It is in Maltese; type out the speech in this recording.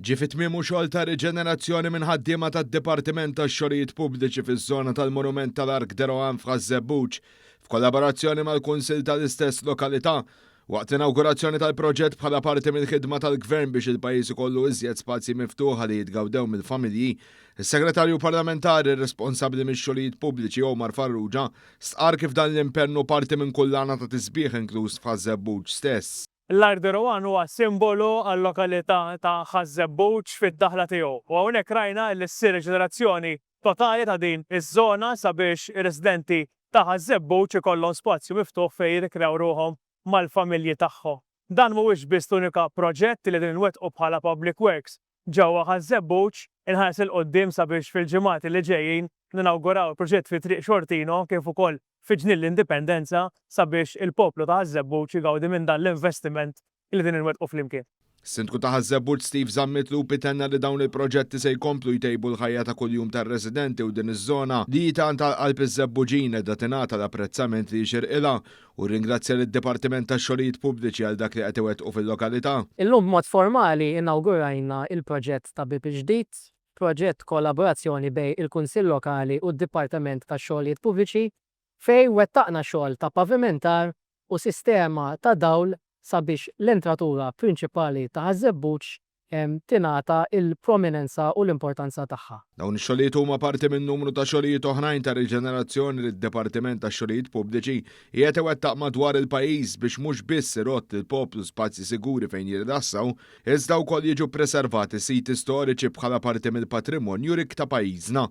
Ġie fit-tmiem xogħol ta' riġenerazzjoni minn ħaddiema tad-Dipartiment tax-Xogħlijiet Pubbliċi fiż-żona tal-Monument tal-Ark De Rohan f'ħaż-Żebbuġ f'kollaborazzjoni mal-Kunsill tal-istess lokalità waqt inaugurazzjoni tal-proġett bħala parti mill-ħidma tal-Gvern biex il-pajjiż ikollu iżjed spazji miftuħa li jitgawdew mill-familji. Is-Segretarju Parlamentari responsabbli mix-xogħlijiet pubbliċi Omar Farrugia stqar kif dan l-impennu parti minn kull għana ta' tisbieħ inkluż f'ħaż-Żebbuġ stess. L-Ark De Rohan huwa simbolu għall-lokalità ta' ċAż-ġEBBUљ fit-daħla tiegħu. U hawnhekk rajna li ssir riġenerazzjoni totali ta' din iż-żona sabiex ir-residenti ta' ċAż-ġEBBUљ ikollhom spazju miftuħ fejn jirkrew ruhom mal-familji tagħhom. Dan mhuwiex biss l-unika proġett li din inwettqu bħala Public Works ġewwa ċAż-ġEBBUљ inħares il qudiem sabiex fil-ġimgħati li ġejjin ninawguraw il-proġett fi triq Xortino kif ukoll fi ġnien l-Indipendenza sabiex il-poplu ta' ċAż-ġEBBUљ jgawdi minn dan l-investiment li din inwettqu flimkien. Sindku ta' ċAż-ġEBBUљ Steve Zammitlu bitenna li dawn il-proġetti se jkomplu jtejbu l-ħajja ta' kuljum tar-residenti u din iż-żona li tant tal-qalb iż-Żebbuġin qiegħda tingħata l-apprezzament li jxirqilha u ringrazzja lid-Dipartiment tax-Xogħlijiet Pubbliċi għal dak li qed iwettqu fil-lokalità. Illum b'mod formali inawgurajna il-proġett ta' BP ġdid, proġett kollaborazzjoni bejn il-Kunsill Lokali u d-Dipartiment tax-Xogħlijiet Pubbliċi fejn wettaqna xogħol ta' pavimentar u sistema ta' dawl sabiex l-entratura prinċipali ta' ċAż-ġEBBUљ tingħata il-prominenza u l-importanza tagħha. Dawn ix-xogħlijiet huma parti minn numru ta' xogħlijiet oħrajn ta' riġenerazzjoni li d-Dipartiment tax-Xogħlijiet Pubbliċi qiegħed iwettaq madwar il-pajjiż biex mhux biss irott il-poplu spazji siguri fejn jirrilassaw, iżda wkoll jiġu ppreservati siti storiċi bħala parti mill-patrimonju rik ta' pajjiżna.